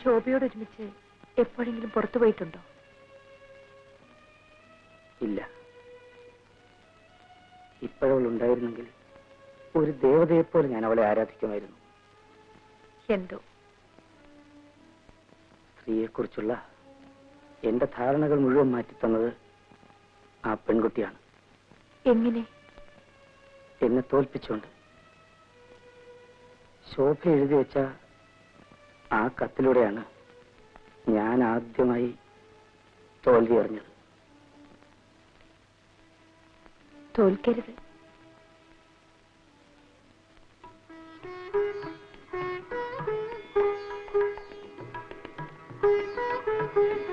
ശോഭയോട് ഒരുമിച്ച് എപ്പോഴെങ്കിലും പുറത്തു പോയിട്ടുണ്ടോ? ഇല്ല. ഇപ്പോഴവളുണ്ടായിരുന്നെങ്കിൽ ഒരു ദേവതയെപ്പോലെ ഞാൻ അവളെ ആരാധിക്കുമായിരുന്നു. എന്തോ സ്ത്രീയെക്കുറിച്ചുള്ള എന്റെ ധാരണകൾ മുഴുവൻ മാറ്റിത്തന്നത് ആ പെൺകുട്ടിയാണ്. എങ്ങനെ? എന്നെ തോൽപ്പിച്ചുകൊണ്ട്. ശോഭ എഴുതി വെച്ച ആ കത്തിലൂടെയാണ് ഞാൻ ആദ്യമായി തോൽവി അറിഞ്ഞത്. തോൽക്കരുത്.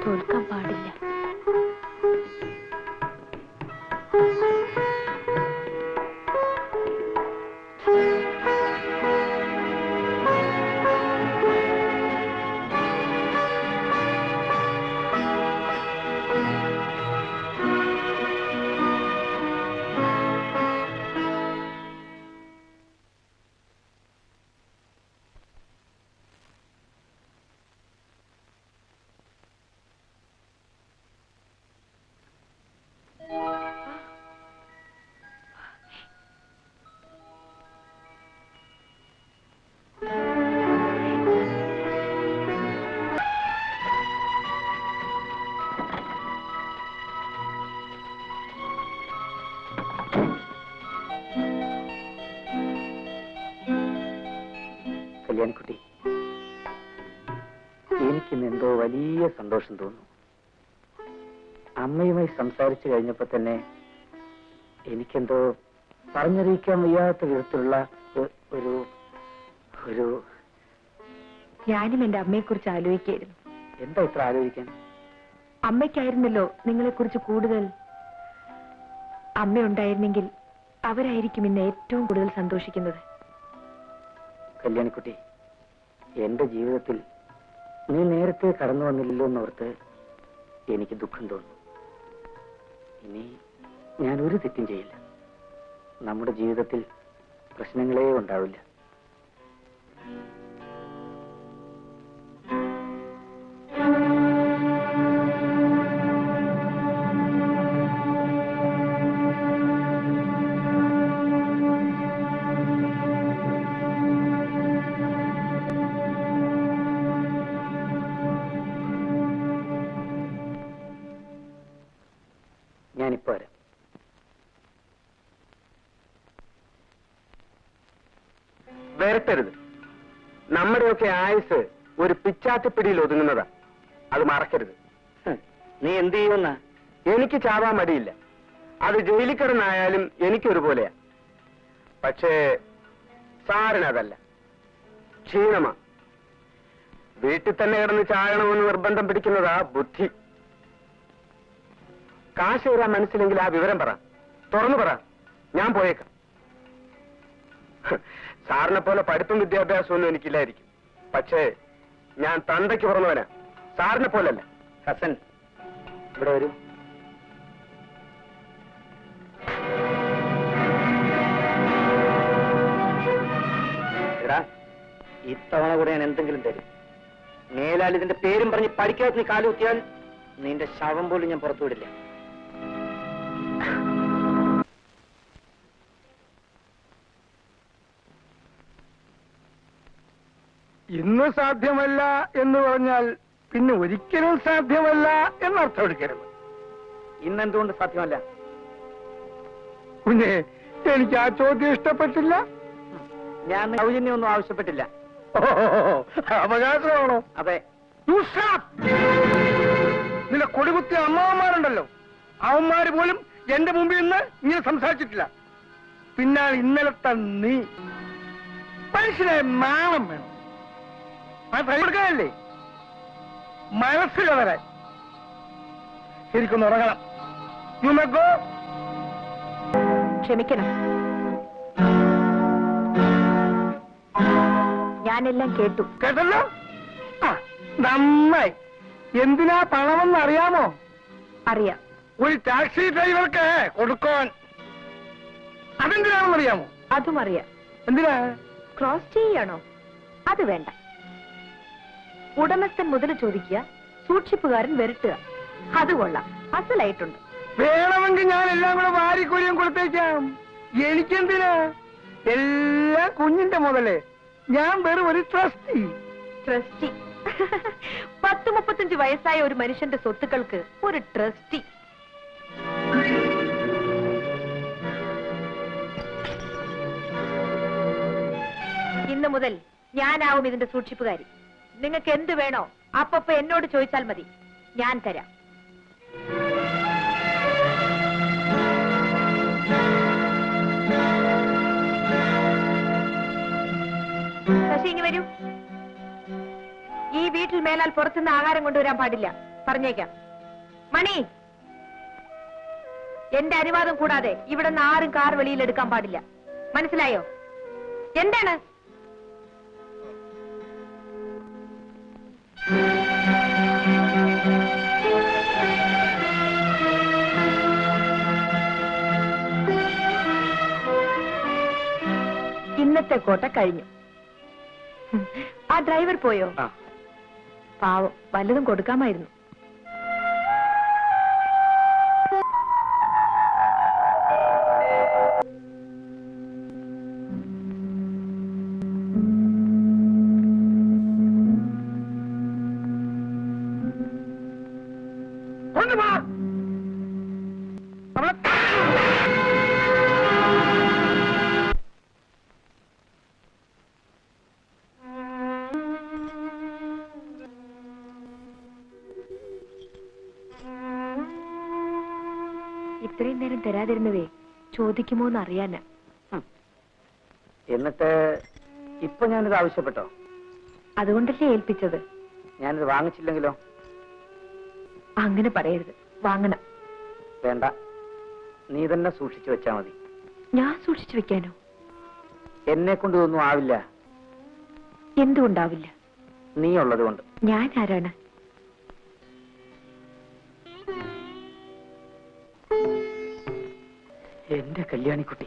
തോൽക്കാൻ പാടില്ല. കല്യാണിക്കുട്ടി, എനിക്കിന്ന് എന്തോ വലിയ സന്തോഷം തോന്നുന്നു. അമ്മയുമായി സംസാരിച്ചു കഴിഞ്ഞപ്പോ തന്നെ എനിക്കെന്തോ പറഞ്ഞറിയിക്കാൻ വയ്യാത്ത വിധത്തിലുള്ള ഒരു ഒരു ഞാനും എന്റെ അമ്മയെക്കുറിച്ച് ആലോചിക്കായിരുന്നു. എന്താ ഇത്ര ആലോചിക്കാൻ? അമ്മയ്ക്കായിരുന്നല്ലോ നിങ്ങളെക്കുറിച്ച് കൂടുതൽ. അമ്മയുണ്ടായിരുന്നെങ്കിൽ അവരായിരിക്കും ഇന്ന് ഏറ്റവും കൂടുതൽ സന്തോഷിക്കുന്നത്. കല്യാണിക്കുട്ടി, എന്റെ ജീവിതത്തിൽ നീ നേരത്തെ കടന്നു വന്നില്ലല്ലോ എന്നോർത്ത് എനിക്ക് ദുഃഖം തോന്നുന്നു. ഇനി ഞാൻ ഒരു തെറ്റും ചെയ്യില്ല. നമ്മുടെ ജീവിതത്തിൽ പ്രശ്നങ്ങളേ ഉണ്ടാവില്ല. ഞാനിപ്പോ വരാം. വരട്ടരുത്. നമ്മുടെയൊക്കെ ആയുസ് ഒരു പിച്ചാത്തിപ്പിടിയിൽ ഒതുങ്ങുന്നതാ. അത് മറക്കരുത്. നീ എന്ത് ചെയ്യുമെന്നാ? എനിക്ക് ചാവാൻ മടിയില്ല. അത് ജയിലിൽ കിടന്നായാലും എനിക്കൊരുപോലെയാ. പക്ഷേ സാറിനതല്ല, ക്ഷീണമാ. വീട്ടിൽ തന്നെ കിടന്ന് ചാകണമെന്ന് നിർബന്ധം പിടിക്കുന്നതാ ബുദ്ധി. കാശ് തരാൻ മനസ്സിലെങ്കിൽ ആ വിവരം പറ, തുറന്നു പറ, ഞാൻ പോയേക്കാം. സാറിനെ പോലെ പഠിപ്പും വിദ്യാഭ്യാസവും ഒന്നും എനിക്കില്ലായിരിക്കും. പക്ഷേ ഞാൻ തന്തയ്ക്ക് പുറന്നവനാ, സാറിനെ പോലല്ല. ഹസൻ, ഇവിടെ വരൂ. എടാ, ഇത്തവണ കൂടെ ഞാൻ എന്തെങ്കിലും തരും. മേലാൽ ഇതിന്റെ പേരും പറഞ്ഞ് പഠിക്കാത്ത നീ കാലുകുത്തിയാൽ നിന്റെ ശവം പോലും ഞാൻ പുറത്തുവിടില്ല. ഇന്ന് സാധ്യമല്ല എന്ന് പറഞ്ഞാൽ പിന്നെ ഒരിക്കലും സാധ്യമല്ല എന്നർത്ഥം എടുക്കരുത്. ഇന്നെന്തുകൊണ്ട് സാധ്യമല്ല? കുഞ്ഞെ, എനിക്ക് ആ ചോദ്യം ഇഷ്ടപ്പെട്ടില്ല. ഞാൻ സൗജന്യമൊന്നും ആവശ്യപ്പെട്ടില്ല. അവകാശമാണോ? അതെ. നിന്റെ കൊടികുത്തിയ അമ്മാവന്മാരുണ്ടല്ലോ, അവന്മാര് പോലും എന്റെ മുമ്പിൽ നിന്ന് ഇങ്ങനെ സംസാരിച്ചിട്ടില്ല. പിന്നാണ് ഇന്നലത്തെ നീ. മനുഷ്യനെ നാണം വേണം. കൊടുക്കാനല്ലേ മനസ്സിൽ വരാൻ. ശരിക്കൊന്ന് ഉറങ്ങണം. ക്ഷമിക്കണം, ഞാനെല്ലാം കേട്ടു. കേട്ടല്ലോ? നന്നായി. എന്തിനാ പണമെന്ന് അറിയാമോ? അറിയാം. ഒരു ടാക്സി ഡ്രൈവർക്ക് കൊടുക്കാൻ. അതെന്തിനാണെന്ന് അറിയാമോ? അതും അറിയാം. എന്തിനാ? ക്രോസ് ചെയ്യാണോ? അത് വേണ്ട. ഉടമസ്ഥൻ മുതൽ ചോദിക്കുക, സൂക്ഷിപ്പുകാരൻ വരട്ടുക. അത് കൊള്ളാം, അസലായിട്ടുണ്ട്. വേണമെങ്കിൽ ഞാൻ എല്ലാം കൂടെ വാരിക്കൊരിയും കൊടുത്തേക്കാം. എനിക്കെന്തിനാ? എല്ലാം കുഞ്ഞിന്റെ മുതലേ. ഞാൻ വെറും ഒരു ട്രസ്റ്റി. ട്രസ്റ്റി? 10-35 വയസ്സായ ഒരു മനുഷ്യന്റെ സ്വത്തുക്കൾക്ക് ഒരു ട്രസ്റ്റി? ഇന്ന് മുതൽ ഞാനാവും ഇതിന്റെ സൂക്ഷിപ്പുകാരി. നിങ്ങൾക്ക് എന്ത് വേണോ അപ്പപ്പോ എന്നോട് ചോദിച്ചാൽ മതി, ഞാൻ തരാം. ശശി, ഇനി വരൂ. ഈ വീട്ടിൽ മേലാൽ പുറത്തുനിന്ന് ആഹാരം കൊണ്ടുവരാൻ പാടില്ല, പറഞ്ഞേക്കാം. മണി, എന്റെ അനുവാദം കൂടാതെ ഇവിടെ നിന്ന് ആരും കാർ വെളിയിൽ എടുക്കാൻ പാടില്ല, മനസ്സിലായോ? എന്താണ്? ഇന്നത്തെ കോട്ട കഴിഞ്ഞു. ആ ഡ്രൈവർ പോയോ? പാവം, വല്ലതും കൊടുക്കാമായിരുന്നു. ഇത്രയും നേരം തരാതിരുന്നതേ ചോദിക്കുമോ എന്ന് അറിയാനാ. എന്നിട്ട് ഇപ്പൊ ഞാനിത് ആവശ്യപ്പെട്ടോ? അതുകൊണ്ടല്ലേ ഏൽപ്പിച്ചത്. ഞാനിത് വാങ്ങിച്ചില്ലെങ്കിലോ? അങ്ങനെ പറയരുത്, വാങ്ങണം. വേണ്ട, നീ തന്നെ സൂക്ഷിച്ചു വെച്ചാ മതി. ഞാൻ സൂക്ഷിച്ചു വെക്കാനോ? എന്നെ കൊണ്ട് ഇതൊന്നും ആവില്ല. എന്തുകൊണ്ടാവില്ല? നീ ഉള്ളത് കൊണ്ട്. ഞാൻ ആരാണ്? എന്റെ കല്യാണിക്കുട്ടി.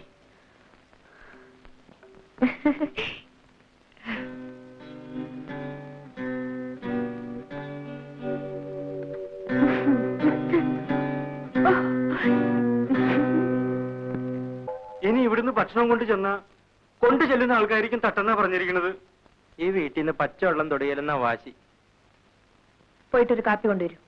ഇനി ഇവിടുന്ന് ഭക്ഷണം കൊണ്ട് ചെല്ലുന്ന ആൾക്കാരിക്കും തട്ടെന്നാ പറഞ്ഞിരിക്കുന്നത്. ഈ വീട്ടിൽ നിന്ന് പച്ചവെള്ളം തൊടിയലെന്ന വാശി. പോയിട്ടൊരു കാപ്പി കൊണ്ടുവരൂ.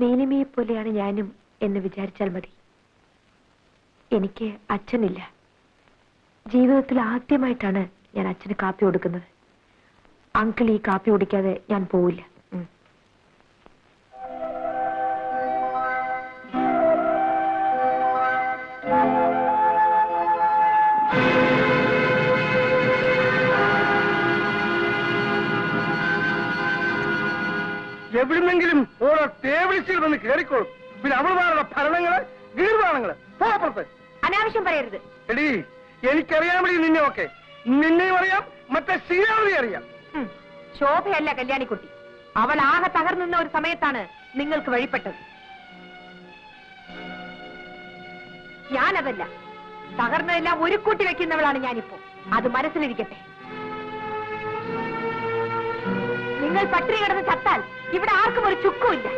നീലിമയെ പോലെയാണ് ഞാനും എന്ന് വിചാരിച്ചാൽ മതി. എനിക്ക് അച്ഛനില്ല. ജീവിതത്തിൽ ആദ്യമായിട്ടാണ് ഞാൻ അച്ഛന് കാപ്പി കൊടുക്കുന്നത്. അങ്കിൾ ഈ കാപ്പി കുടിക്കാതെ ഞാൻ പോവില്ല. എവിടുന്നെങ്കിലും ഓരോ ടേബിൾസിൽ വന്ന് കയറിക്കോളും. പിന്നെ അവളുമാരുടെ ഭരണങ്ങള് ഗീർവാണങ്ങള്. പോപ്പുറത്ത് അനാവശ്യം പറയരുത്. എടീ, എനിക്കറിയാൻ വേണ്ടി നിന്നെ ഒക്കെ. നിന്നെയും അറിയാം, മറ്റേ ശ്രീരാമനെ അറിയാം. ശോഭയല്ല കല്യാണിക്കുട്ടി. അവൾ ആകെ തകർന്നുന്ന ഒരു സമയത്താണ് നിങ്ങൾക്ക് വഴിപ്പെട്ടത്. ഞാനതല്ല, തകർന്നതെല്ലാം ഒരു കൂട്ടി വെക്കുന്നവളാണ് ഞാനിപ്പോ. അത് മനസ്സിലിരിക്കട്ടെ. നിങ്ങൾ പട്ടിണി കിടന്ന് ചത്താൽ ഇവിടെ ആർക്കും ഒരു ചുക്കുമില്ല.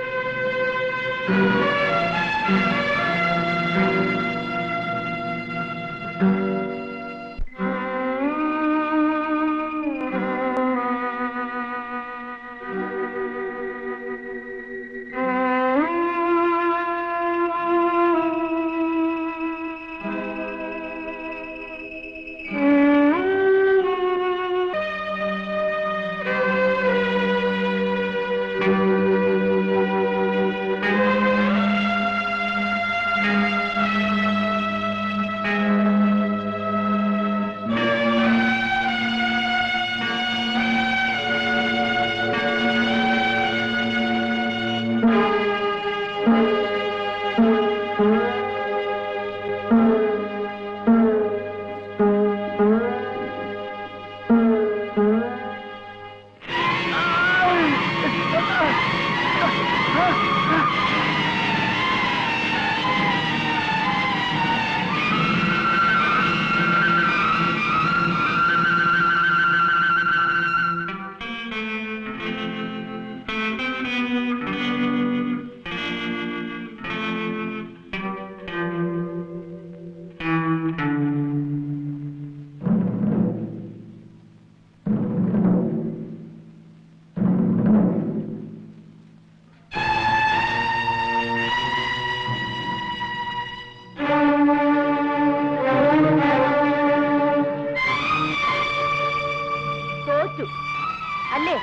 മരിച്ചു അല്ലേ?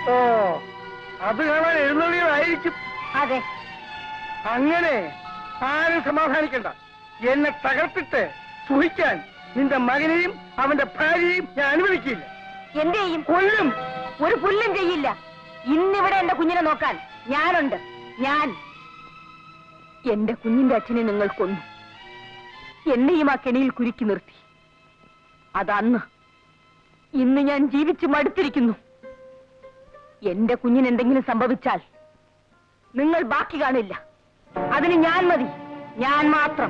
ഓ, അത് കാണാൻ എഴുന്നള്ളിയതായിരിക്കും. അതെ. അങ്ങനെ ആരും സമാധാനിക്കണ്ട. എന്നെ തകർത്തിട്ട് സുഖിക്കാൻ നിന്റെ മകനെയും അവന്റെ ഭാര്യയും ഞാൻ അനുവദിക്കില്ല. എന്ത് ചെയ്യും? കൊല്ലും. ഒരു പുല്ലും ചെയ്യില്ല. ഇന്നിവിടെ എന്റെ കുഞ്ഞിനെ നോക്കാൻ ഞാനുണ്ട്. ഞാൻ എന്റെ കുഞ്ഞിന്റെ അച്ഛനെ നിങ്ങൾ കൊന്നു. എന്നെയും ആ കെണിയിൽ കുരുക്കി നിർത്തി. അതന്ന്. ഇന്ന് ഞാൻ ജീവിച്ചു മടുത്തിരിക്കുന്നു. എന്റെ കുഞ്ഞിന് എന്തെങ്കിലും സംഭവിച്ചാൽ നിങ്ങൾ ബാക്കി കാണില്ല. അതിന് ഞാൻ മതി, ഞാൻ മാത്രം.